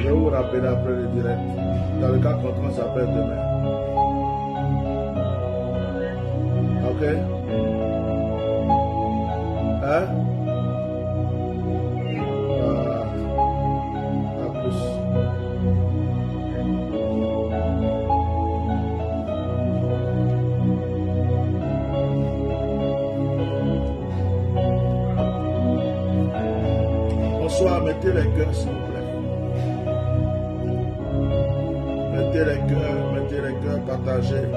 Je vais vous rappeler après le direct. Dans le cas contraire, on s'appelle demain. Ok? Hein? À plus. Bonsoir, mettez les cœurs s'il vous plaît. Mettez les cœurs, partagez.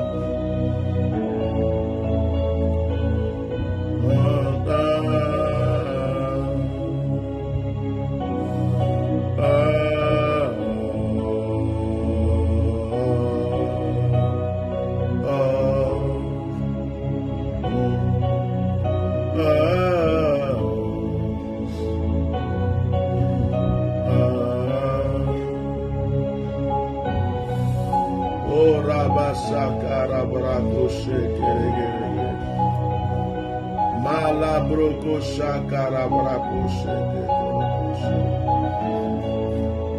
Malabroko shakara brako sheke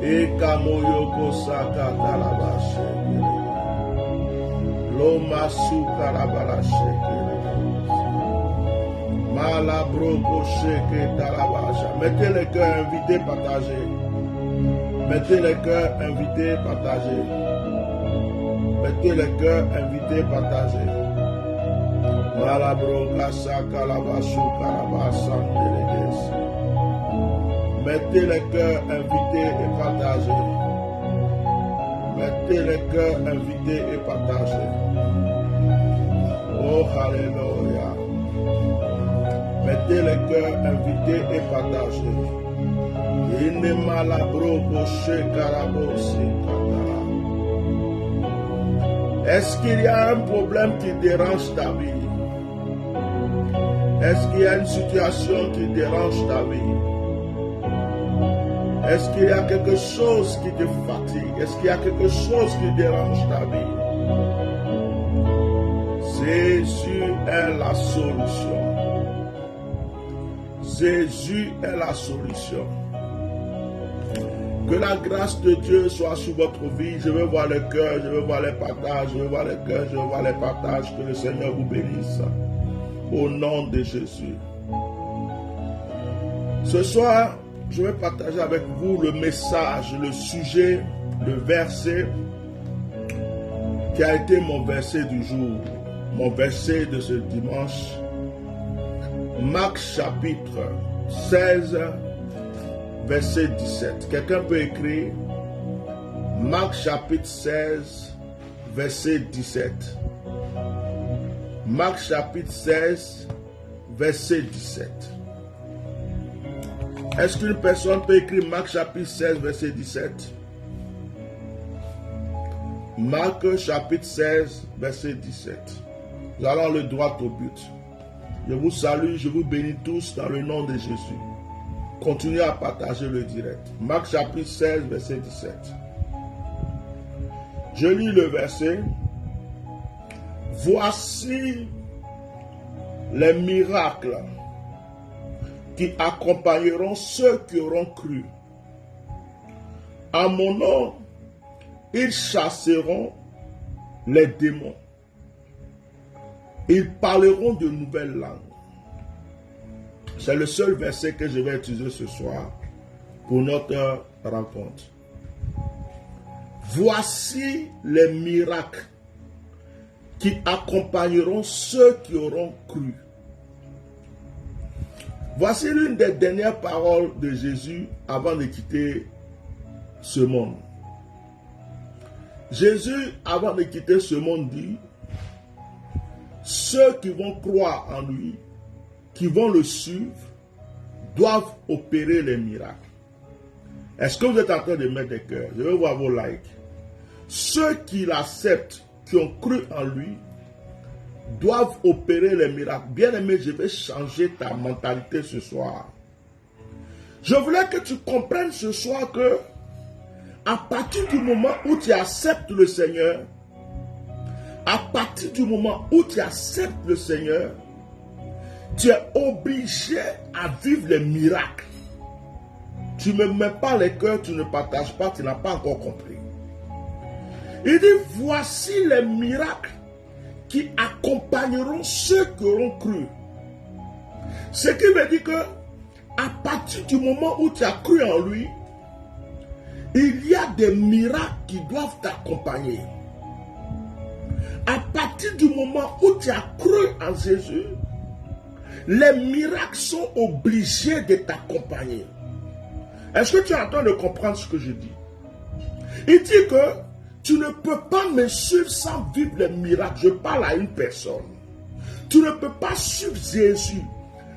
ekamoyoko sakata laba sheke loma sukara bala sheke malabroko sheke talabasha. Mettez les cœurs invités, partagez. Mettez les cœurs invités, partagez. Mettez les cœurs invités, partagez. Malabroka sakalabasu karabasan délégués. Mettez les cœurs invités et partagez. Mettez les cœurs invités et partagez. Oh, alléluia. Mettez les cœurs invités et partagez. Ine malabroko shekarabosi katara. Est-ce qu'il y a un problème qui dérange ta vie? Est-ce qu'il y a une situation qui dérange ta vie? Est-ce qu'il y a quelque chose qui te fatigue? Est-ce qu'il y a quelque chose qui dérange ta vie? Jésus est la solution. Jésus est la solution. Que la grâce de Dieu soit sur votre vie. Je veux voir le cœur, je veux voir les partages, je veux voir le cœur, je veux voir les partages. Que le Seigneur vous bénisse. Au nom de Jésus. Ce soir, je vais partager avec vous le message, le sujet, le verset qui a été mon verset du jour, mon verset de ce dimanche. Marc chapitre 16, verset 17. Quelqu'un peut écrire Marc chapitre 16, verset 17. Marc chapitre 16, verset 17. Est-ce qu'une personne peut écrire Marc chapitre 16, verset 17? Marc chapitre 16, verset 17. Nous allons le droit au but. Je vous salue, je vous bénis tous dans le nom de Jésus. Continuez à partager le direct. Marc chapitre 16, verset 17. Je lis le verset. Voici les miracles qui accompagneront ceux qui auront cru. À mon nom, ils chasseront les démons. Ils parleront de nouvelles langues. C'est le seul verset que je vais utiliser ce soir pour notre rencontre. Voici les miracles qui accompagneront ceux qui auront cru. Voici l'une des dernières paroles de Jésus avant de quitter ce monde. Jésus, avant de quitter ce monde, dit: ceux qui vont croire en lui, qui vont le suivre, doivent opérer les miracles. Est-ce que vous êtes en train de mettre des cœurs? Je veux voir vos likes. Ceux qui l'acceptent, qui ont cru en lui, doivent opérer les miracles. Bien-aimé, je vais changer ta mentalité ce soir. Je voulais que tu comprennes ce soir que à partir du moment où tu acceptes le Seigneur, à partir du moment où tu acceptes le Seigneur, tu es obligé à vivre les miracles. Tu ne me mets pas les cœurs, tu ne partages pas, tu n'as pas encore compris. Il dit: voici les miracles qui accompagneront ceux qui auront cru. Ce qui veut dire que à partir du moment où tu as cru en lui, il y a des miracles qui doivent t'accompagner. À partir du moment où tu as cru en Jésus, les miracles sont obligés de t'accompagner. Est-ce que tu es en train de comprendre ce que je dis? Il dit que tu ne peux pas me suivre sans vivre les miracles. Je parle à une personne. Tu ne peux pas suivre Jésus.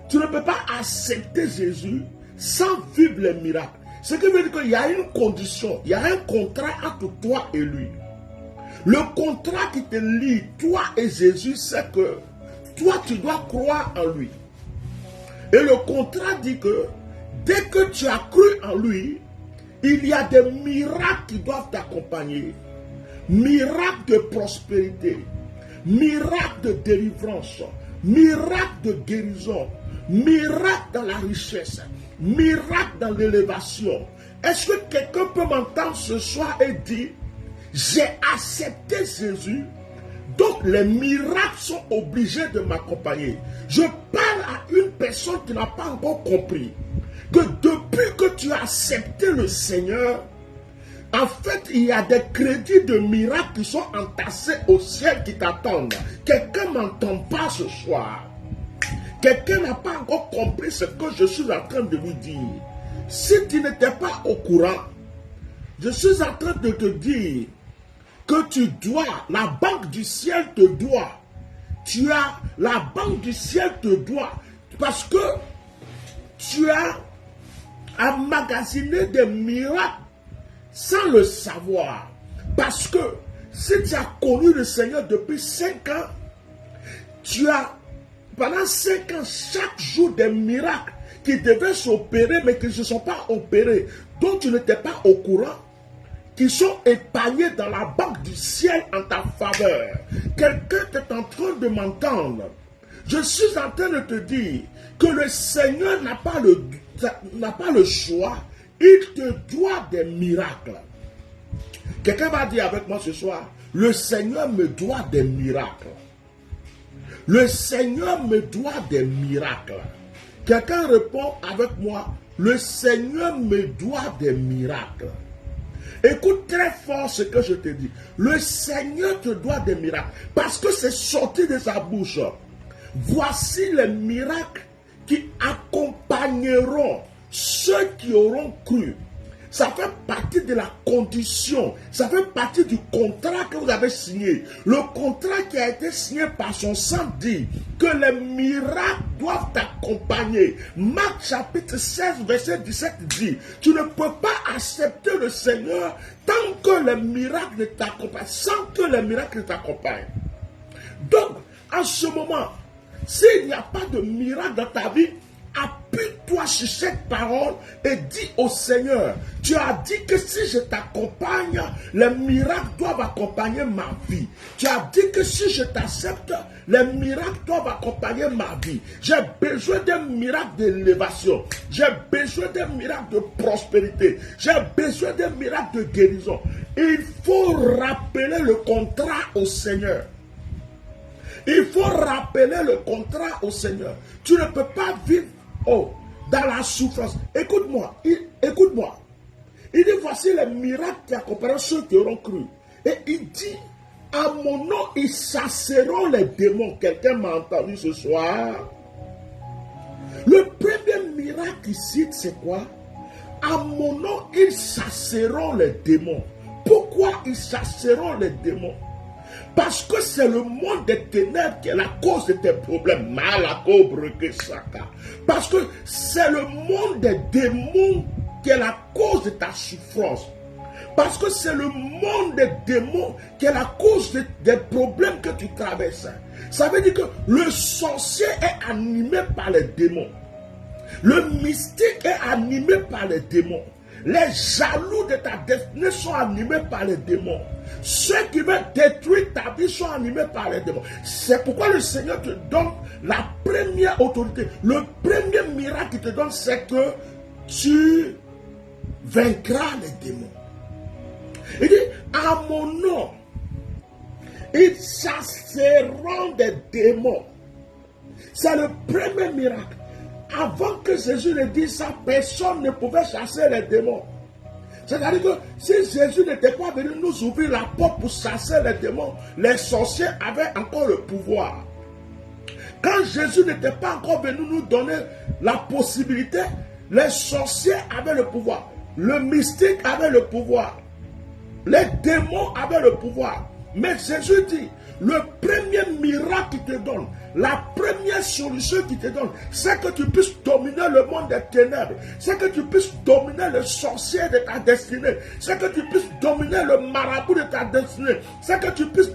Tu ne peux pas accepter Jésus sans vivre les miracles. Ce qui veut dire qu'il y a une condition, il y a un contrat entre toi et lui. Le contrat qui te lie, toi et Jésus, c'est que toi, tu dois croire en lui. Et le contrat dit que dès que tu as cru en lui, il y a des miracles qui doivent t'accompagner. Miracles de prospérité, miracles de délivrance, miracles de guérison, miracles dans la richesse, miracles dans l'élévation. Est-ce que quelqu'un peut m'entendre ce soir et dire: j'ai accepté Jésus, donc les miracles sont obligés de m'accompagner? Je parle à une personne qui n'a pas encore compris que depuis que tu as accepté le Seigneur, en fait, il y a des crédits de miracles qui sont entassés au ciel qui t'attendent. Quelqu'un ne m'entend pas ce soir. Quelqu'un n'a pas encore compris ce que je suis en train de vous dire. Si tu n'étais pas au courant, je suis en train de te dire que tu dois, la banque du ciel te doit. Tu as, la banque du ciel te doit. Parce que tu as emmagasiné des miracles sans le savoir. Parce que si tu as connu le Seigneur depuis 5 ans, tu as, pendant 5 ans, chaque jour des miracles qui devaient s'opérer mais qui ne se sont pas opérés, dont tu n'étais pas au courant, qui sont épargnés dans la banque du ciel en ta faveur. Quelqu'un est en train de m'entendre. Je suis en train de te dire que le Seigneur n'a pas le choix. Il te doit des miracles. Quelqu'un va dire avec moi ce soir: le Seigneur me doit des miracles. Le Seigneur me doit des miracles. Quelqu'un répond avec moi: le Seigneur me doit des miracles. Écoute très fort ce que je te dis. Le Seigneur te doit des miracles. Parce que c'est sorti de sa bouche. Voici les miracles qui accompagneront ceux qui auront cru. Ça fait partie de la condition, ça fait partie du contrat que vous avez signé. Le contrat qui a été signé par son sang dit que les miracles doivent t'accompagner. Marc chapitre 16 verset 17 dit: tu ne peux pas accepter le Seigneur tant que les miracles ne t'accompagnent, sans que les miracles ne t'accompagnent. Donc, en ce moment, s'il n'y a pas de miracle dans ta vie, appuie-toi sur cette parole et dis au Seigneur: tu as dit que si je t'accompagne, les miracles doivent accompagner ma vie. Tu as dit que si je t'accepte, les miracles doivent accompagner ma vie. J'ai besoin d'un miracle d'élévation. J'ai besoin d'un miracle de prospérité. J'ai besoin d'un miracle de guérison. Il faut rappeler le contrat au Seigneur. Il faut rappeler le contrat au Seigneur. Tu ne peux pas vivre dans la souffrance. Écoute-moi, écoute-moi. Il dit: voici les miracles qui accompagneront ceux qui auront cru. Et il dit: à mon nom, ils chasseront les démons. Quelqu'un m'a entendu ce soir? Le premier miracle ici, c'est quoi? À mon nom, ils chasseront les démons. Pourquoi ils chasseront les démons? Parce que c'est le monde des ténèbres qui est la cause de tes problèmes. Parce que c'est le monde des démons qui est la cause de ta souffrance. Parce que c'est le monde des démons qui est la cause des problèmes que tu traverses. Ça veut dire que le sorcier est animé par les démons. Le mystique est animé par les démons. Les jaloux de ta destinée sont animés par les démons. Ceux qui veulent détruire ta vie sont animés par les démons. C'est pourquoi le Seigneur te donne la première autorité. Le premier miracle qu'il te donne, c'est que tu vaincras les démons. Il dit, à mon nom, ils chasseront des démons. C'est le premier miracle. Avant que Jésus ne dise ça, personne ne pouvait chasser les démons. C'est-à-dire que si Jésus n'était pas venu nous ouvrir la porte pour chasser les démons, les sorciers avaient encore le pouvoir. Quand Jésus n'était pas encore venu nous donner la possibilité, les sorciers avaient le pouvoir. Le mystique avait le pouvoir. Les démons avaient le pouvoir. Mais Jésus dit, le premier miracle qu'il te donne, la première solution qu'il te donne, c'est que tu puisses dominer le monde des ténèbres. C'est que tu puisses dominer le sorcier de ta destinée. C'est que tu puisses dominer le marabout de ta destinée. C'est que tu puisses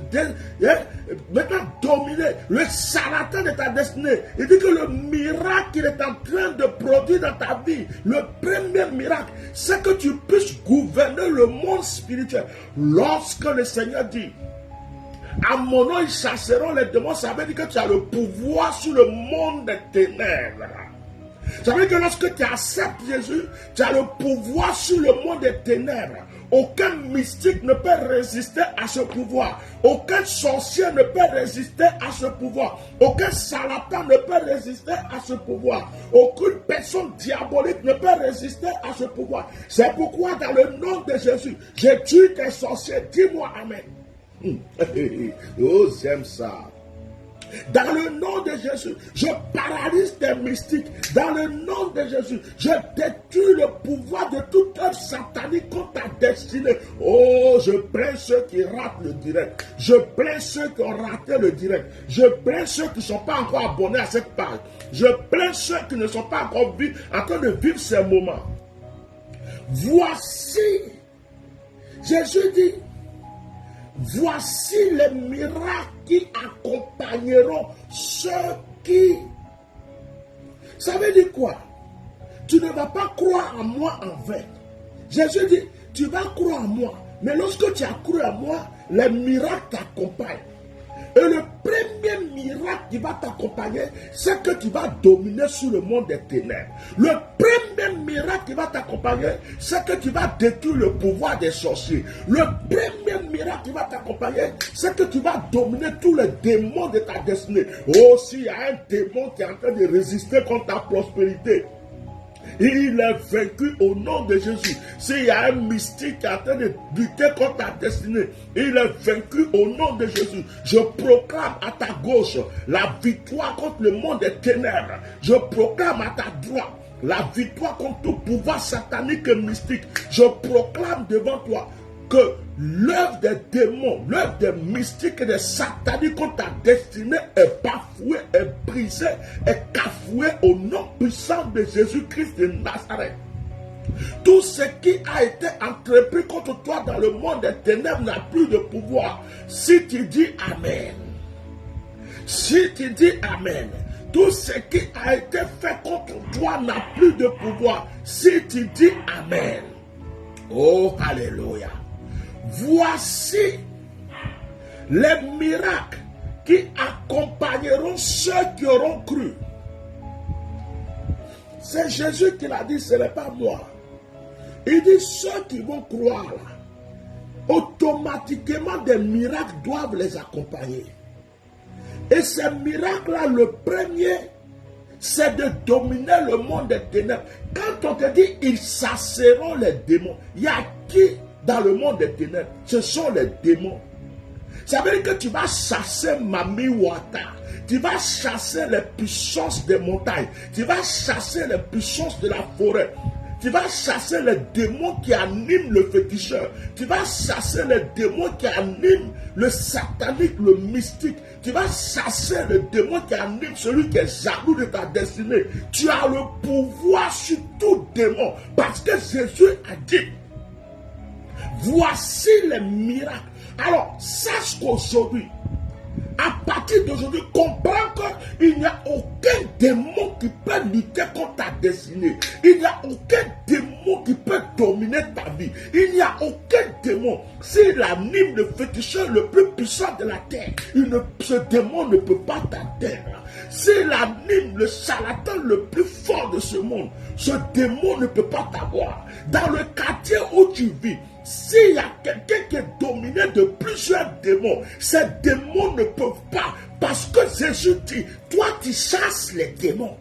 maintenant dominer le charlatan de ta destinée. Il dit que le miracle qu'il est en train de produire dans ta vie, le premier miracle, c'est que tu puisses gouverner le monde spirituel. Lorsque le Seigneur dit, à mon nom, ils chasseront les démons. Ça veut dire que tu as le pouvoir sur le monde des ténèbres. Ça veut dire que lorsque tu acceptes Jésus, tu as le pouvoir sur le monde des ténèbres. Aucun mystique ne peut résister à ce pouvoir. Aucun sorcier ne peut résister à ce pouvoir. Aucun charlatan ne peut résister à ce pouvoir. Aucune personne diabolique ne peut résister à ce pouvoir. C'est pourquoi dans le nom de Jésus, je tue tes sorciers. Dis-moi Amen. Oh, j'aime ça. Dans le nom de Jésus, je paralyse tes mystiques. Dans le nom de Jésus, je détruis le pouvoir de toute œuvre satanique contre ta destinée. Oh, je plains ceux qui ratent le direct. Je plains ceux qui ont raté le direct. Je plains ceux qui ne sont pas encore abonnés à cette page. Je plains ceux qui ne sont pas encore en train de vivre ces moments. Voici, Jésus dit, voici les miracles qui accompagneront ceux qui... Ça veut dire quoi? Tu ne vas pas croire en moi en vain. Jésus dit, tu vas croire en moi. Mais lorsque tu as cru en moi, les miracles t'accompagnent. Et le premier miracle qui va t'accompagner, c'est que tu vas dominer sur le monde des ténèbres. Le premier miracle qui va t'accompagner, c'est que tu vas détruire le pouvoir des sorciers. Le premier miracle qui va t'accompagner, c'est que tu vas dominer tous les démons de ta destinée. Oh, s'il y a un démon qui est en train de résister contre ta prospérité, il est vaincu au nom de Jésus. S'il y a un mystique qui est en train de lutter contre ta destinée, il est vaincu au nom de Jésus. Je proclame à ta gauche la victoire contre le monde des ténèbres. Je proclame à ta droite la victoire contre tout pouvoir satanique et mystique. Je proclame devant toi que l'œuvre des démons, l'œuvre des mystiques et des sataniques contre ta destinée est bafouée, est brisée, est cafouée au nom puissant de Jésus-Christ de Nazareth. Tout ce qui a été entrepris contre toi dans le monde des ténèbres n'a plus de pouvoir. Si tu dis Amen, si tu dis Amen, tout ce qui a été fait contre toi n'a plus de pouvoir. Si tu dis Amen, oh Alléluia. Voici les miracles qui accompagneront ceux qui auront cru. C'est Jésus qui l'a dit, ce n'est pas moi. Il dit ceux qui vont croire là, automatiquement des miracles doivent les accompagner. Et ces miracles-là, le premier, c'est de dominer le monde des ténèbres. Quand on te dit ils chasseront les démons, il y a qui dans le monde des ténèbres? Ce sont les démons. Ça veut dire que tu vas chasser Mami Wata. Tu vas chasser les puissances des montagnes. Tu vas chasser les puissances de la forêt. Tu vas chasser les démons qui animent le féticheur. Tu vas chasser les démons qui animent le satanique, le mystique. Tu vas chasser les démons qui animent celui qui est jaloux de ta destinée. Tu as le pouvoir sur tout démon. Parce que Jésus a dit, voici les miracles. Alors, sache qu'aujourd'hui, à partir d'aujourd'hui, comprends qu'il n'y a aucun démon qui peut lutter contre ta destinée. Il n'y a aucun démon qui peut dominer ta vie. Il n'y a aucun démon. S'il anime le féticheur le plus puissant de la terre, ce démon ne peut pas t'atteindre. S'il anime le charlatan le plus fort de ce monde, ce démon ne peut pas t'avoir. Dans le quartier où tu vis, s'il y a quelqu'un qui est dominé de plusieurs démons, ces démons ne peuvent pas. Parce que Jésus dit, toi tu chasses les démons.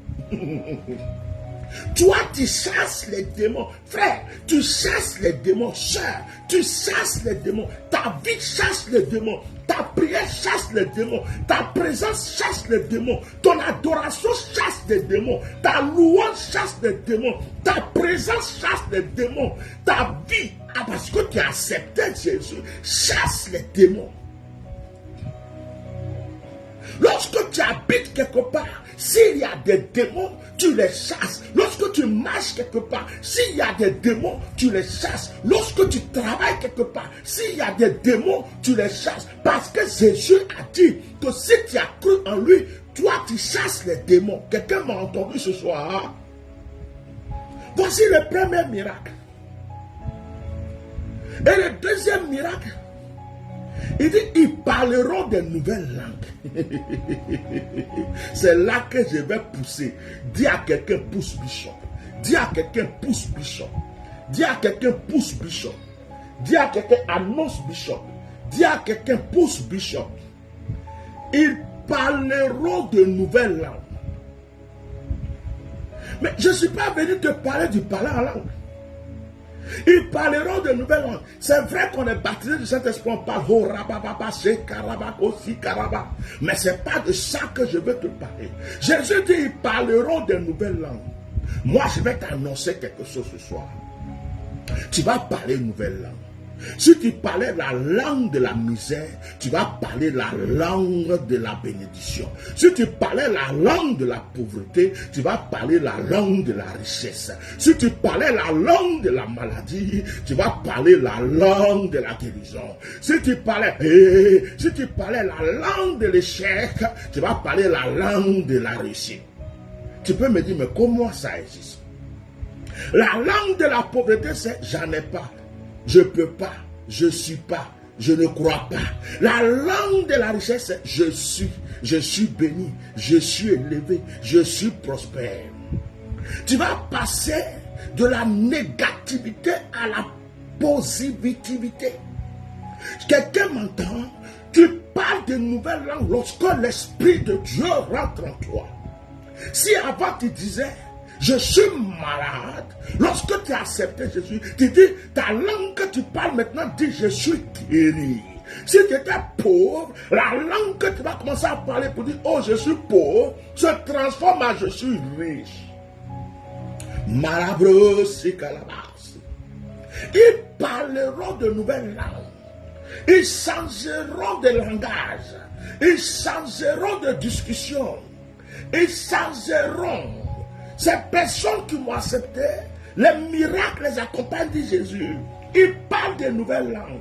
Toi tu chasses les démons. Frère, tu chasses les démons. Sœur, tu chasses les démons. Ta vie chasse les démons. Ta prière chasse les démons. Ta présence chasse les démons. Ton adoration chasse les démons. Ta louange chasse les démons. Ta présence chasse les démons. Ta vie, parce que tu as accepté Jésus, chasse les démons. Lorsque tu habites quelque part, s'il y a des démons, tu les chasses. Lorsque tu marches quelque part, s'il y a des démons, tu les chasses. Lorsque tu travailles quelque part, s'il y a des démons, tu les chasses. Parce que Jésus a dit que si tu as cru en lui, toi tu chasses les démons. Quelqu'un m'a entendu ce soir. Voici le premier miracle. Et le deuxième miracle, il dit, ils parleront de nouvelles langues. C'est là que je vais pousser. Dis à quelqu'un, pousse Bishop. Dis à quelqu'un, pousse Bishop. Dis à quelqu'un, pousse Bishop. Dis à quelqu'un, annonce Bishop. Dis à quelqu'un, pousse Bishop. Ils parleront de nouvelles langues. Mais je ne suis pas venu te parler du parler en langue. Ils parleront de nouvelles langues. C'est vrai qu'on est baptisé du Saint-Esprit, on parle. Mais ce n'est pas de ça que je veux te parler. Jésus dit, ils parleront de nouvelles langues. Moi, je vais t'annoncer quelque chose ce soir. Tu vas parler une nouvelle langue. Si tu parlais la langue de la misère, tu vas parler la langue de la bénédiction. Si tu parlais la langue de la pauvreté, tu vas parler la langue de la richesse. Si tu parlais la langue de la maladie, tu vas parler la langue de la guérison. Si tu parlais la langue de l'échec, tu vas parler la langue de la réussite. Tu peux me dire, mais comment ça existe? La langue de la pauvreté, c'est j'en ai pas. Je ne peux pas, je ne suis pas, je ne crois pas. La langue de la richesse, c'est je suis béni, je suis élevé, je suis prospère. Tu vas passer de la négativité à la positivité. Quelqu'un m'entend, tu parles de nouvelles langues lorsque l'Esprit de Dieu rentre en toi. Si avant tu disais, je suis malade. Lorsque tu as accepté Jésus, tu dis, ta langue que tu parles maintenant dit, je suis guéri. Si tu étais pauvre, la langue que tu vas commencer à parler pour dire, oh, je suis pauvre, se transforme en je suis riche. Marabrosi calabas. Ils parleront de nouvelles langues. Ils changeront de langage. Ils changeront de discussion. Ils changeront. Ces personnes qui m'ont accepté, les miracles les accompagnent, dit Jésus. Ils parlent de nouvelles langues.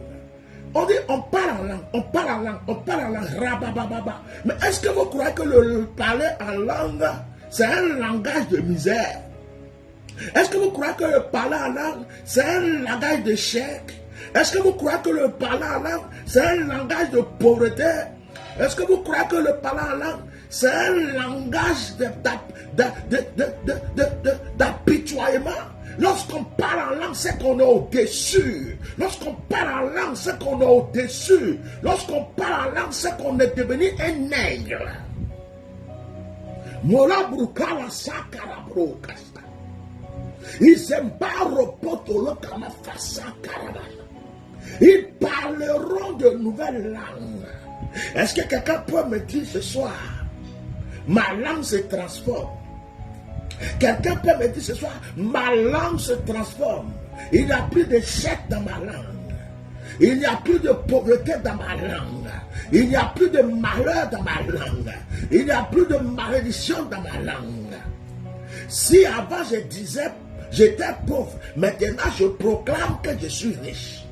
On dit, on parle en langue, on parle en langue, on parle en langue, rabababa. Mais est-ce que vous croyez que le parler en langue, c'est un langage de misère? Est-ce que vous croyez que le parler en langue, c'est un langage d'échec? Est-ce que vous croyez que le parler en langue, c'est un langage de pauvreté? Est-ce que vous croyez que le parler en langue, c'est un langage d'apitoiement? Lorsqu'on parle en langue, c'est qu'on est au-dessus. Lorsqu'on parle en langue, c'est qu'on est au-dessus. Lorsqu'on parle en langue, c'est qu'on est devenu un nègre. Mola brukala sakara brokasta. Izembaro potolo kama fasa karabana. Ils parleront de nouvelles langues. Est-ce que quelqu'un peut me dire ce soir, ma langue se transforme? Quelqu'un peut me dire ce soir, ma langue se transforme. Il n'y a plus de chèque dans ma langue. Il n'y a plus de pauvreté dans ma langue. Il n'y a plus de malheur dans ma langue. Il n'y a plus de malédiction dans ma langue. Si avant je disais, j'étais pauvre, maintenant je proclame que je suis riche.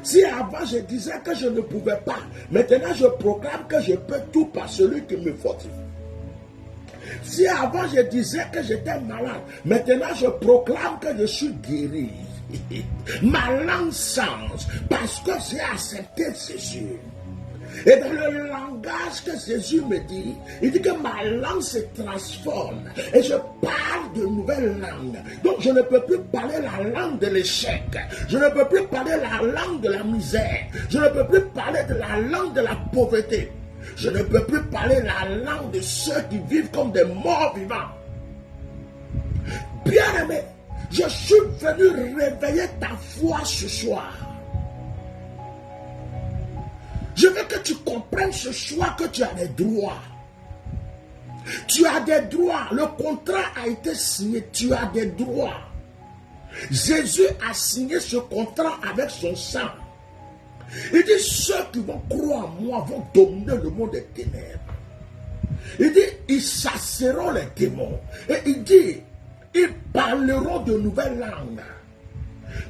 Si avant je disais que je ne pouvais pas, maintenant je proclame que je peux tout par celui qui me fortifie. Si avant je disais que j'étais malade, maintenant je proclame que je suis guéri. Ma langue change parce que j'ai accepté Jésus. Et dans le langage que Jésus me dit, il dit que ma langue se transforme et je parle de nouvelles langues. Donc je ne peux plus parler la langue de l'échec. Je ne peux plus parler la langue de la misère. Je ne peux plus parler de la langue de la pauvreté. Je ne peux plus parler la langue de ceux qui vivent comme des morts vivants. Bien-aimé, je suis venu réveiller ta foi ce soir. Je veux que tu comprennes ce soir que tu as des droits. Tu as des droits. Le contrat a été signé. Tu as des droits. Jésus a signé ce contrat avec son sang. Il dit, ceux qui vont croire en moi vont dominer le monde des ténèbres. Il dit, ils chasseront les démons. Et il dit, ils parleront de nouvelles langues.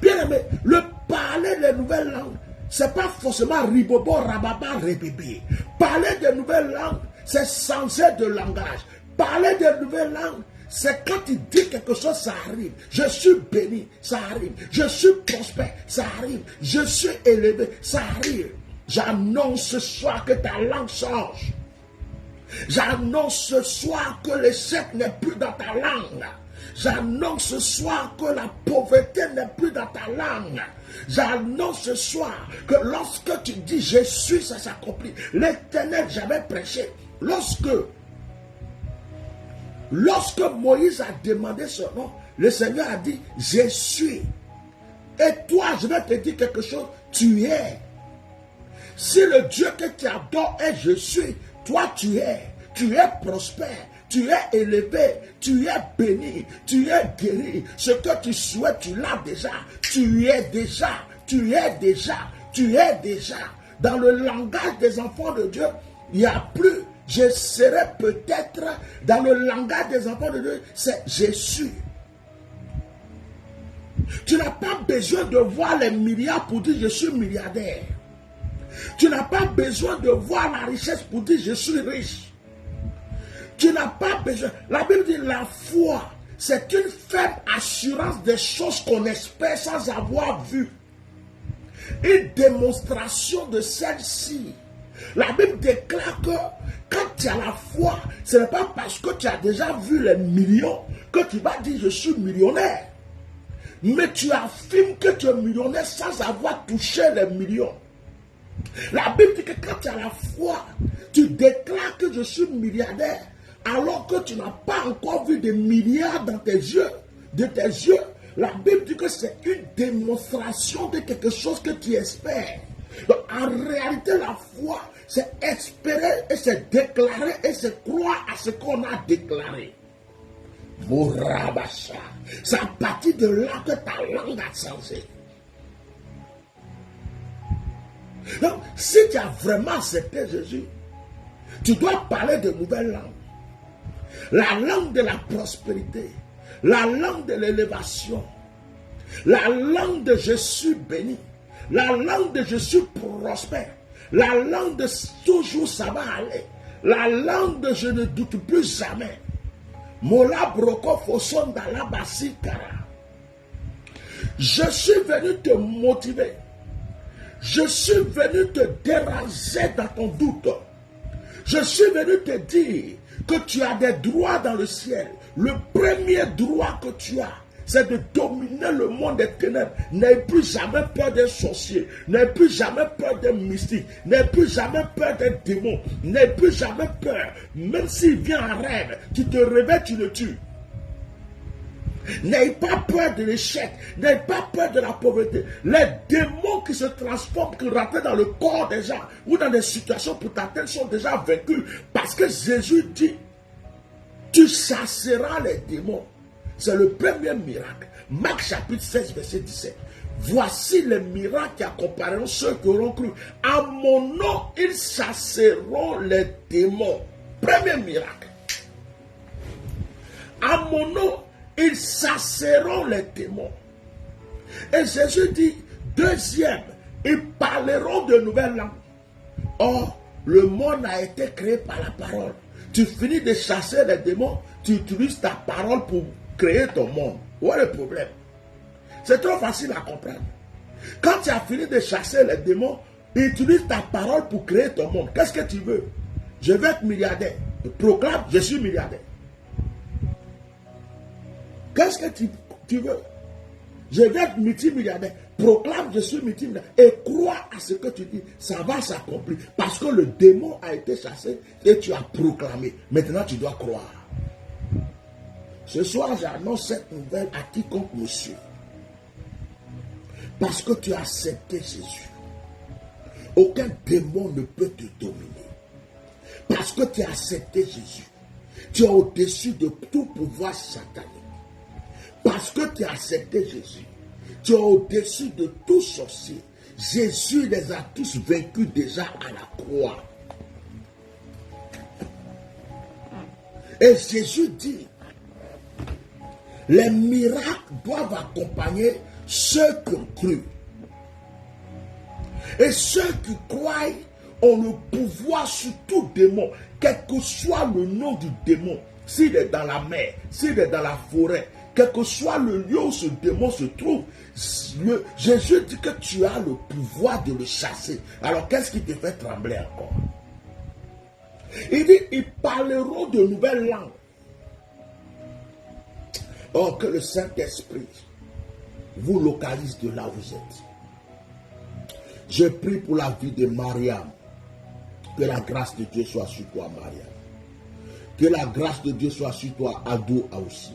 Bien aimé, le parler de nouvelles langues, ce n'est pas forcément ribobo, rababa, rébébé. Parler de nouvelles langues, c'est changer de langage. Parler de nouvelles langues, c'est quand il dit quelque chose, ça arrive. Je suis béni, ça arrive. Je suis prospère, ça arrive. Je suis élevé, ça arrive. J'annonce ce soir que ta langue change. J'annonce ce soir que l'échec n'est plus dans ta langue. J'annonce ce soir que la pauvreté n'est plus dans ta langue. J'annonce ce soir que lorsque tu dis je suis, ça s'accomplit. L'Éternel, j'avais prêché. Lorsque Moïse a demandé son nom, le Seigneur a dit je suis. Et toi, je vais te dire quelque chose, tu es. Si le Dieu que tu adores est je suis, toi tu es. Tu es prospère. Tu es élevé, tu es béni, tu es guéri. Ce que tu souhaites, tu l'as déjà. Tu es déjà, tu es déjà, tu es déjà. Dans le langage des enfants de Dieu, il n'y a plus, je serai peut-être. Dans le langage des enfants de Dieu, c'est je suis. Tu n'as pas besoin de voir les milliards pour dire je suis milliardaire. Tu n'as pas besoin de voir la richesse pour dire je suis riche. Tu n'as pas besoin. La Bible dit la foi, c'est une ferme assurance des choses qu'on espère sans avoir vu. Une démonstration de celle-ci. La Bible déclare que quand tu as la foi, ce n'est pas parce que tu as déjà vu les millions que tu vas dire je suis millionnaire. Mais tu affirmes que tu es millionnaire sans avoir touché les millions. La Bible dit que quand tu as la foi, tu déclares que je suis milliardaire. Alors que tu n'as pas encore vu des milliards dans tes yeux, de tes yeux, la Bible dit que c'est une démonstration de quelque chose que tu espères. Donc, en réalité, la foi, c'est espérer et c'est déclarer et c'est croire à ce qu'on a déclaré. Mourabasha, c'est à partir de là que ta langue a changé. Donc, si tu as vraiment accepté Jésus, tu dois parler de nouvelles langues. La langue de la prospérité, la langue de l'élévation, la langue de je suis béni, la langue de je suis prospère, la langue de toujours ça va aller, la langue de je ne doute plus jamais. Mola broko foson dala basikara. Je suis venu te motiver. Je suis venu te déranger dans ton doute. Je suis venu te dire que tu as des droits dans le ciel. Le premier droit que tu as, c'est de dominer le monde des ténèbres. N'aie plus jamais peur des sorciers. N'aie plus jamais peur des mystiques. N'aie plus jamais peur des démons. N'aie plus jamais peur. Même s'il vient en rêve, tu te réveilles, tu le tues. N'ayez pas peur de l'échec. N'ayez pas peur de la pauvreté. Les démons qui se transforment, qui rentrent dans le corps des gens ou dans des situations pour t'atteindre sont déjà vaincus. Parce que Jésus dit, tu chasseras les démons. C'est le premier miracle. Marc chapitre 16, verset 17. Voici les miracles qui accompagneront ceux qui auront cru. À mon nom, ils chasseront les démons. Premier miracle. À mon nom, ils chasseront les démons. Et Jésus dit, deuxième, ils parleront de nouvelles langues. Or, le monde a été créé par la parole. Tu finis de chasser les démons, tu utilises ta parole pour créer ton monde. Où est le problème? C'est trop facile à comprendre. Quand tu as fini de chasser les démons, utilise ta parole pour créer ton monde. Qu'est-ce que tu veux? Je veux être milliardaire. Proclame, je suis milliardaire. Qu'est-ce que tu veux? Je veux être multimilliardaire. Proclame, je suis multimilliardaire. Et crois à ce que tu dis. Ça va s'accomplir. Parce que le démon a été chassé et tu as proclamé. Maintenant, tu dois croire. Ce soir, j'annonce cette nouvelle à quiconque me suit. Parce que tu as accepté Jésus. Aucun démon ne peut te dominer. Parce que tu as accepté Jésus. Tu es au-dessus de tout pouvoir satanique. Parce que tu as accepté Jésus. Tu es au-dessus de tout sorcier. Jésus les a tous vaincus déjà à la croix. Et Jésus dit, les miracles doivent accompagner ceux qui ont cru. Et ceux qui croient ont le pouvoir sur tout démon, quel que soit le nom du démon, s'il est dans la mer, s'il est dans la forêt, quel que soit le lieu où ce démon se trouve, Jésus dit que tu as le pouvoir de le chasser. Alors qu'est-ce qui te fait trembler encore? Il dit, ils parleront de nouvelles langues. Or que le Saint-Esprit vous localise de là où vous êtes. Je prie pour la vie de Mariam. Que la grâce de Dieu soit sur toi, Mariam. Que la grâce de Dieu soit sur toi, Adou aussi.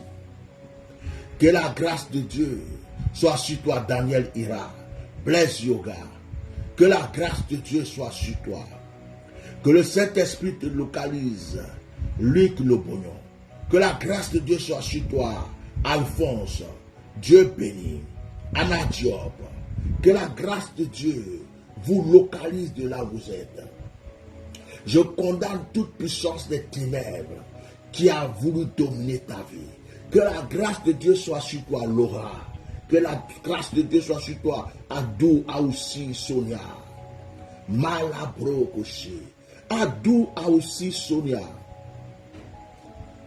Que la grâce de Dieu soit sur toi, Daniel Ira, Blaise Yoga. Que la grâce de Dieu soit sur toi. Que le Saint-Esprit te localise, Luc Le Bognon. Que la grâce de Dieu soit sur toi, Alphonse, Dieu béni, Anna Diop. Que la grâce de Dieu vous localise de là où vous êtes. Je condamne toute puissance des ténèbres qui a voulu dominer ta vie. Que la grâce de Dieu soit sur toi, Laura. Que la grâce de Dieu soit sur toi, Adou Aoussi Sonia. Malabro Koshi. Adou Aoussi Sonia.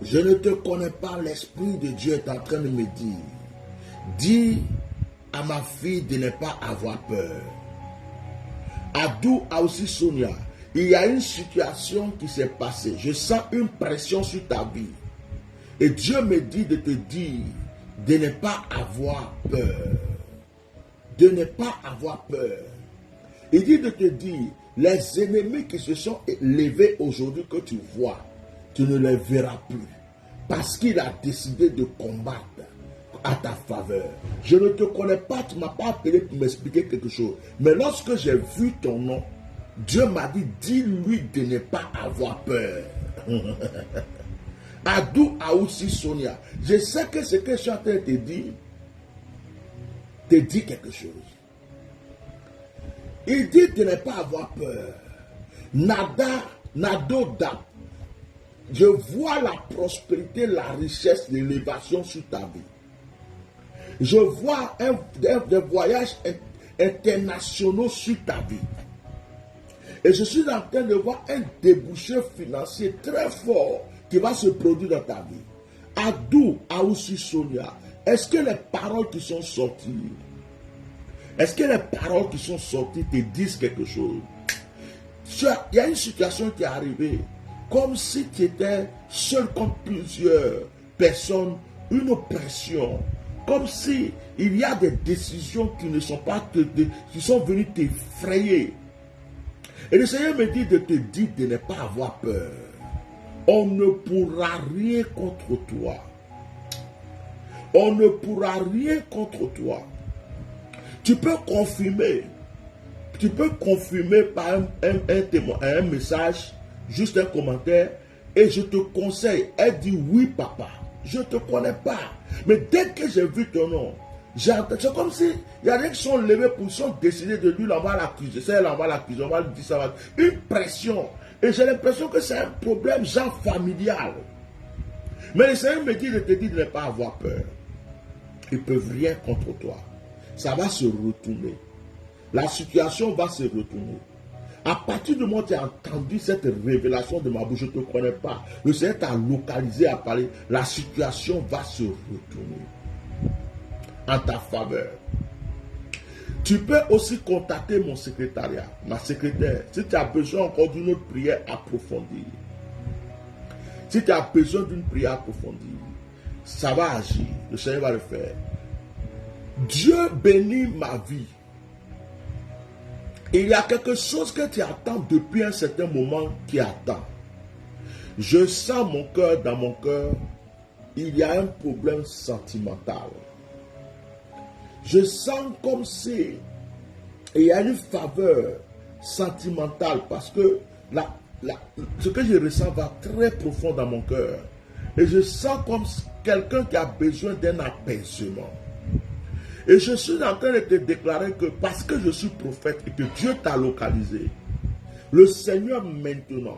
Je ne te connais pas, l'Esprit de Dieu est en train de me dire. Dis à ma fille de ne pas avoir peur. Adou Aoussi Sonia. Il y a une situation qui s'est passée. Je sens une pression sur ta vie. Et Dieu me dit de te dire de ne pas avoir peur. De ne pas avoir peur. Il dit de te dire, les ennemis qui se sont levés aujourd'hui que tu vois, tu ne les verras plus. Parce qu'il a décidé de combattre à ta faveur. Je ne te connais pas, tu ne m'as pas appelé pour m'expliquer quelque chose. Mais lorsque j'ai vu ton nom, Dieu m'a dit, dis-lui de ne pas avoir peur. Adou Aoussi Sonia. Je sais que ce que je suis en train de te dit quelque chose. Il dit de ne pas avoir peur. Nado Dap. Je vois la prospérité, la richesse, l'élévation sur ta vie. Je vois des voyages internationaux sur ta vie. Et je suis en train de voir un débouché financier très fort qui va se produire dans ta vie. Adou Aoussi Sonia, est-ce que les paroles qui sont sorties, te disent quelque chose? Il y a une situation qui est arrivée, comme si tu étais seul contre plusieurs personnes, une pression, comme si il y a des décisions qui ne sont pas, qui sont venues t'effrayer. Et le Seigneur me dit de te dire de ne pas avoir peur. On ne pourra rien contre toi. On ne pourra rien contre toi. Tu peux confirmer par un message, juste un commentaire, et je te conseille. Elle dit oui, papa, je ne te connais pas. Mais dès que j'ai vu ton nom, c'est comme si il y a des qui sont levés pour sont décidés de lui, on va l'accuser. C'est elle, on va l'accuser, on va lui dire ça. Une pression. Et j'ai l'impression que c'est un problème genre familial. Mais le Seigneur me dit de te dire de ne pas avoir peur. Ils ne peuvent rien contre toi. Ça va se retourner. La situation va se retourner. À partir du moment où tu as entendu cette révélation de ma bouche, je ne te connais pas. Le Seigneur t'a localisé à parler. La situation va se retourner en ta faveur. Tu peux aussi contacter mon secrétariat, ma secrétaire, si tu as besoin encore d'une autre prière approfondie. Si tu as besoin d'une prière approfondie, ça va agir. Le Seigneur va le faire. Dieu bénit ma vie. Il y a quelque chose que tu attends depuis un certain moment qui attend. Je sens mon cœur, dans mon cœur, il y a un problème sentimental. Je sens comme si il y a une faveur sentimentale parce que ce que je ressens va très profond dans mon cœur. Et je sens comme quelqu'un qui a besoin d'un apaisement. Et je suis en train de te déclarer que parce que je suis prophète et que Dieu t'a localisé, le Seigneur maintenant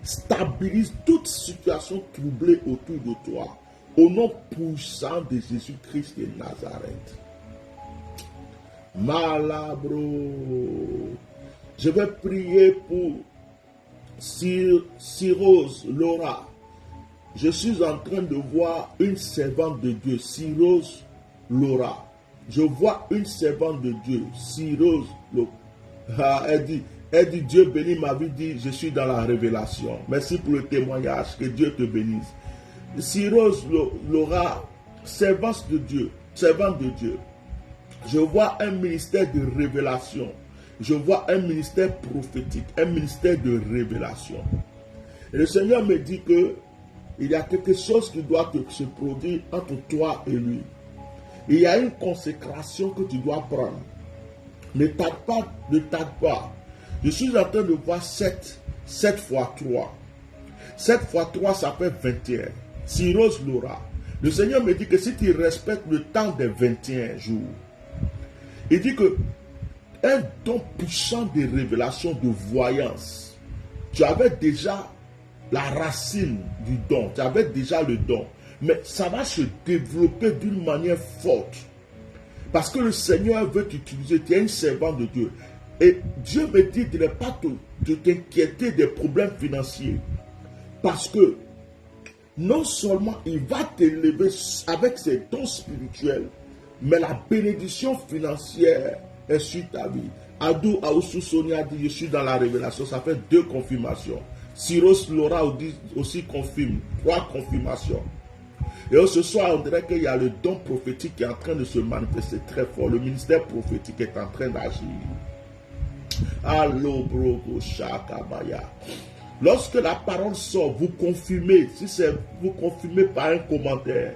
stabilise toute situation troublée autour de toi. Au nom puissant de Jésus-Christ de Nazareth. Malabro. Je vais prier pour Cyrose Laura. Je suis en train de voir une servante de Dieu, Cyrose Laura. Je vois une servante de Dieu, Cyrose Laura. Ah, elle dit, Dieu bénit ma vie, dit, je suis dans la révélation. Merci pour le témoignage, que Dieu te bénisse. Cyrose Laura, servante de Dieu. Je vois un ministère de révélation. Je vois un ministère prophétique, un ministère de révélation. Et le Seigneur me dit que il y a quelque chose qui doit se produire entre toi et lui. Il y a une consécration que tu dois prendre. Ne tarde pas. Je suis en train de voir 7 fois 3. 7 fois 3, ça fait 21. Cyrose Laura. Le Seigneur me dit que si tu respectes le temps des 21 jours, il dit que un don puissant de révélation, de voyance, tu avais déjà la racine du don, tu avais déjà le don, mais ça va se développer d'une manière forte. Parce que le Seigneur veut t'utiliser, tu es une servante de Dieu. Et Dieu me dit de ne pas t'inquiéter des problèmes financiers. Parce que non seulement il va t'élever avec ses dons spirituels, mais la bénédiction financière est sur ta vie. Adou Aoussou Sonia dit, je suis dans la révélation, ça fait 2 confirmations. Cyrose Laura aussi confirme, 3 confirmations. Et ce soir, on dirait qu'il y a le don prophétique qui est en train de se manifester très fort. Le ministère prophétique est en train d'agir. Allo brogo shakabaya. Lorsque la parole sort, vous confirmez. Si c'est vous confirmez par un commentaire.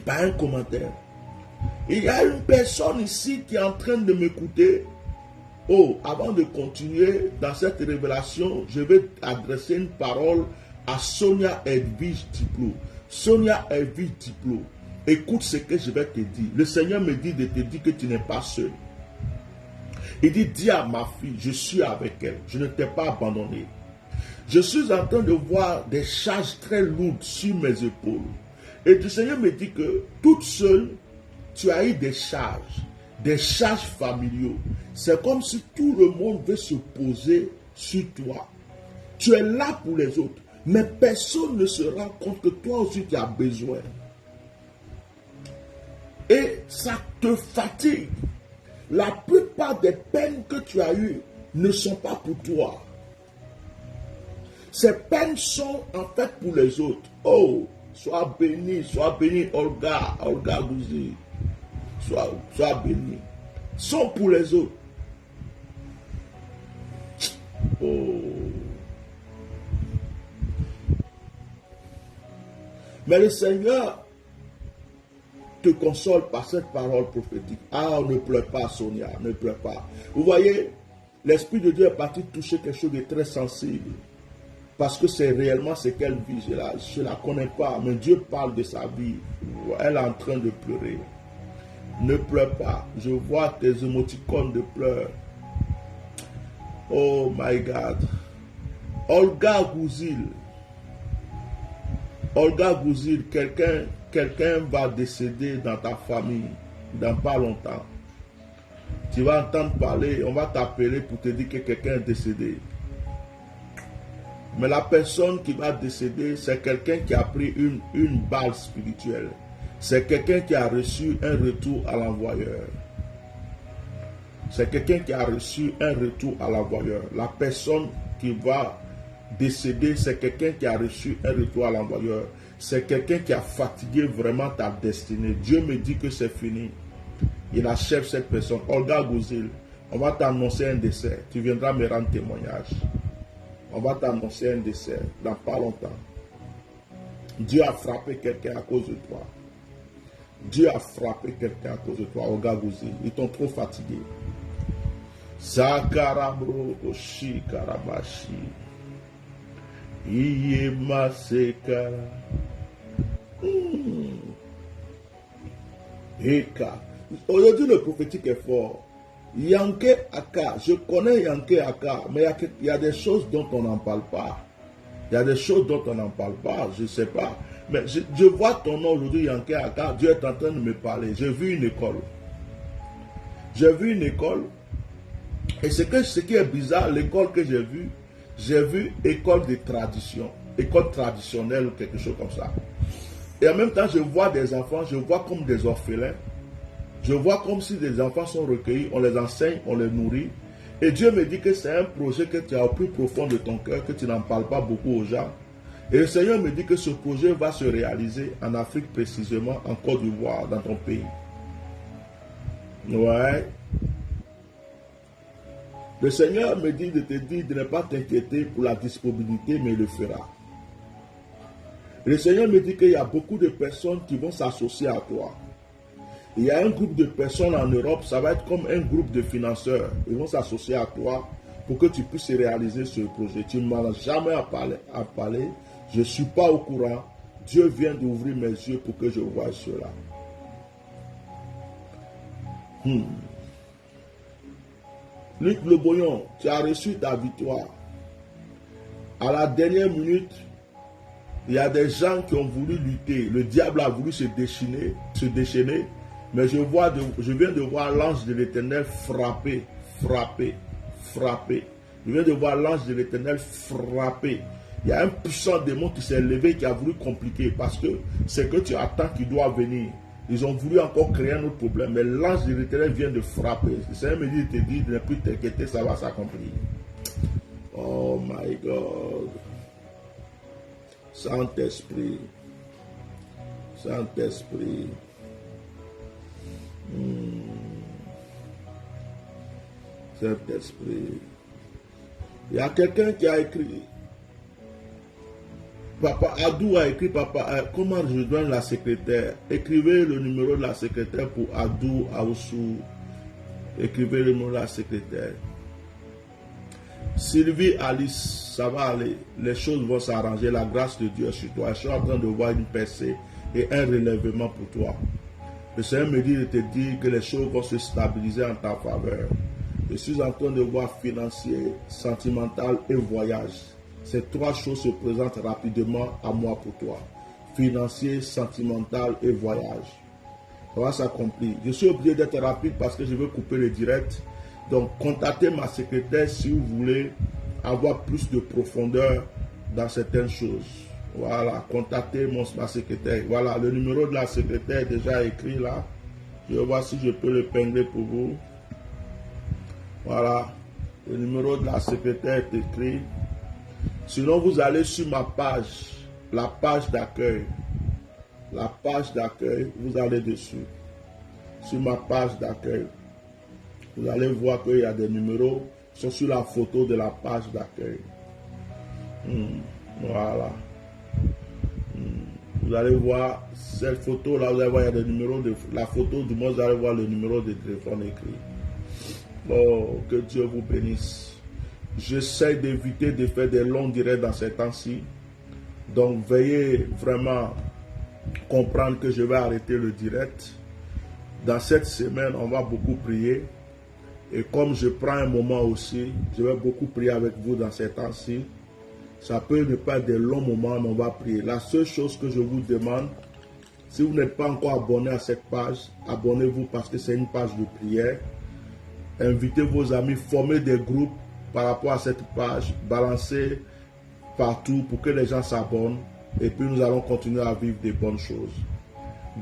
Par un commentaire. Il y a une personne ici qui est en train de m'écouter. Oh, avant de continuer dans cette révélation, je vais adresser une parole à Sonia Edwige Diplo. Sonia Edwige Diplo, écoute ce que je vais te dire. Le Seigneur me dit de te dire que tu n'es pas seul. Il dit, dis à ma fille, je suis avec elle. Je ne t'ai pas abandonné. Je suis en train de voir des charges très lourdes sur mes épaules. Et le Seigneur me dit que toute seule, tu as eu des charges familiaux. C'est comme si tout le monde veut se poser sur toi. Tu es là pour les autres, mais personne ne se rend compte que toi aussi tu as besoin. Et ça te fatigue. La plupart des peines que tu as eues ne sont pas pour toi. Ces peines sont en fait pour les autres. Oh, sois béni, Olga Gouzi. Sois béni. Sont pour les autres. Oh. Mais le Seigneur te console par cette parole prophétique. Ah, ne pleure pas, Sonia, ne pleure pas. Vous voyez, l'Esprit de Dieu est parti toucher quelque chose de très sensible. Parce que c'est réellement ce qu'elle vit. Je ne la connais pas, mais Dieu parle de sa vie. Elle est en train de pleurer. Ne pleure pas. Je vois tes émoticônes de pleurs. Oh my God. Olga Gouzil. Olga Gouzil, quelqu'un va décéder dans ta famille dans pas longtemps. Tu vas entendre parler, on va t'appeler pour te dire que quelqu'un est décédé. Mais la personne qui va décéder, c'est quelqu'un qui a pris une balle spirituelle. C'est quelqu'un qui a reçu un retour à l'envoyeur. C'est quelqu'un qui a reçu un retour à l'envoyeur. La personne qui va décéder, c'est quelqu'un qui a reçu un retour à l'envoyeur. C'est quelqu'un qui a fatigué vraiment ta destinée. Dieu me dit que c'est fini. Il achève cette personne. Olga Gouzil, on va t'annoncer un décès. Tu viendras me rendre témoignage. On va t'annoncer un décès dans pas longtemps. Dieu a frappé quelqu'un à cause de toi. Dieu a frappé quelqu'un à cause de toi, Olga Gouzil. Ils t'ont trop fatigué. Sakarabro Koshi Karabashi. Iyema Sekara. Eka. Aujourd'hui, le prophétique est fort. Yanké Aka, je connais Yanké Aka, mais il y a des choses dont on n'en parle pas. Il y a des choses dont on n'en parle pas, je ne sais pas. Mais je vois ton nom aujourd'hui, Yanké Aka, Dieu est en train de me parler. J'ai vu une école. J'ai vu une école. Et ce qui est bizarre, l'école que j'ai vu école de tradition, école traditionnelle ou quelque chose comme ça. Et en même temps, je vois des enfants, je vois comme des orphelins. Je vois comme si des enfants sont recueillis, on les enseigne, on les nourrit. Et Dieu me dit que c'est un projet que tu as au plus profond de ton cœur, que tu n'en parles pas beaucoup aux gens. Et le Seigneur me dit que ce projet va se réaliser en Afrique précisément, en Côte d'Ivoire, dans ton pays. Ouais. Le Seigneur me dit de te dire de ne pas t'inquiéter pour la disponibilité, mais il le fera. Le Seigneur me dit qu'il y a beaucoup de personnes qui vont s'associer à toi. Il y a un groupe de personnes en Europe, ça va être comme un groupe de financeurs. Ils vont s'associer à toi pour que tu puisses réaliser ce projet. Tu ne m'en as jamais à parler. Je ne suis pas au courant. Dieu vient d'ouvrir mes yeux pour que je voie cela. Luc Le Boyon, tu as reçu ta victoire. À la dernière minute, il y a des gens qui ont voulu lutter. Le diable a voulu se déchaîner. Mais je viens de voir l'ange de l'Éternel frapper. Je viens de voir l'ange de l'Éternel frapper. Il y a un puissant démon qui s'est levé, qui a voulu compliquer, parce que c'est que tu attends qu'il doit venir. Ils ont voulu encore créer un autre problème, mais l'ange de l'Éternel vient de frapper. Le Seigneur me dit de te dire de ne plus t'inquiéter, ça va s'accomplir. Oh my God. Saint-Esprit. Saint-Esprit. Saint-Esprit. Il y a quelqu'un qui a écrit. Papa Adou a écrit, comment je donne la secrétaire? Écrivez le numéro de la secrétaire pour Adou Aoussou. Écrivez le numéro de la secrétaire. Sylvie Alice, ça va aller. Les choses vont s'arranger. La grâce de Dieu est sur toi. Je suis en train de voir une percée et un relèvement pour toi. Le Seigneur me dit de te dire que les choses vont se stabiliser en ta faveur. Je suis en train de voir financier, sentimental et voyage. Ces trois choses se présentent rapidement à moi pour toi. Financier, sentimental et voyage. Ça va s'accomplir. Je suis obligé d'être rapide parce que je veux couper le direct. Donc, contactez ma secrétaire si vous voulez avoir plus de profondeur dans certaines choses. Voilà, contactez ma secrétaire. Voilà, le numéro de la secrétaire est déjà écrit là. Je vais voir si je peux le pingler pour vous. Voilà, le numéro de la secrétaire est écrit. Sinon, vous allez sur ma page, la page d'accueil. La page d'accueil, vous allez dessus. Sur ma page d'accueil. Vous allez voir qu'il y a des numéros qui sont sur la photo de la page d'accueil. Voilà. Vous allez voir cette photo là, vous allez voir, il y a des numéros de la photo, du moins vous allez voir le numéro de téléphone écrit. Oh, que Dieu vous bénisse. J'essaie d'éviter de faire des longs directs dans ces temps-ci. Donc veuillez vraiment comprendre que je vais arrêter le direct. Dans cette semaine, on va beaucoup prier. Et comme je prends un moment aussi, je vais beaucoup prier avec vous dans ces temps-ci. Ça peut ne pas être des longs moments, mais on va prier. La seule chose que je vous demande, si vous n'êtes pas encore abonné à cette page, abonnez-vous parce que c'est une page de prière. Invitez vos amis, formez des groupes par rapport à cette page, balancez partout pour que les gens s'abonnent. Et puis nous allons continuer à vivre des bonnes choses.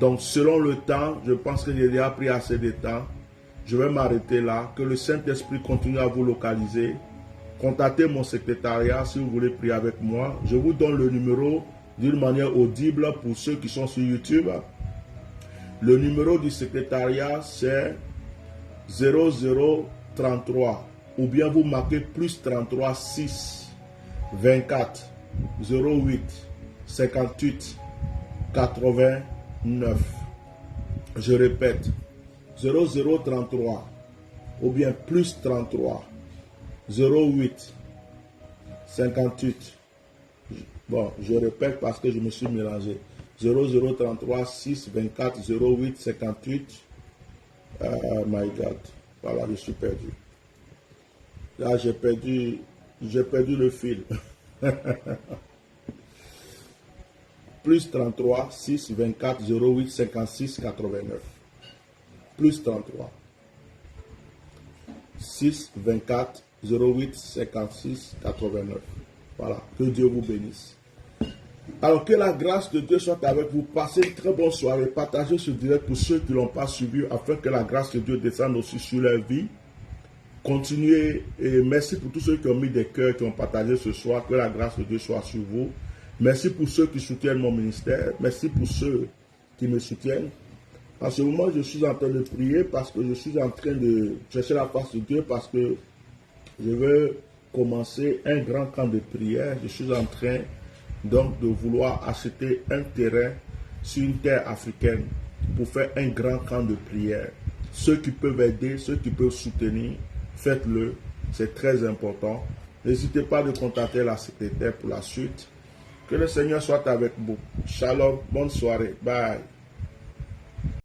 Donc selon le temps, je pense que j'ai déjà pris assez de temps. Je vais m'arrêter là. Que le Saint-Esprit continue à vous localiser. Contactez mon secrétariat si vous voulez prier avec moi. Je vous donne le numéro d'une manière audible pour ceux qui sont sur YouTube. Le numéro du secrétariat c'est 0033 ou bien vous marquez plus 33 6 24 08 58 89. Je répète 0033 ou bien plus 33 08 58. Bon, je répète parce que je me suis mélangé. 0033 6 24 08 58. My God. Voilà, je suis perdu. Là, j'ai perdu le fil. Plus 33 6 24 08 56 89. Plus 33 6 24 08 56 89. Voilà, que Dieu vous bénisse. Alors que la grâce de Dieu soit avec vous. Passez une très bonne soirée. Partagez ce direct pour ceux qui ne l'ont pas suivi afin que la grâce de Dieu descende aussi sur leur vie. Continuez et merci pour tous ceux qui ont mis des cœurs, qui ont partagé ce soir. Que la grâce de Dieu soit sur vous. Merci pour ceux qui soutiennent mon ministère. Merci pour ceux qui me soutiennent. En ce moment, je suis en train de prier parce que je suis en train de chercher la face de Dieu parce que je veux commencer un grand camp de prière. Je suis en train donc de vouloir acheter un terrain sur une terre africaine pour faire un grand camp de prière. Ceux qui peuvent aider, ceux qui peuvent soutenir, faites-le. C'est très important. N'hésitez pas de contacter la secrétaire pour la suite. Que le Seigneur soit avec vous. Shalom, bonne soirée. Bye.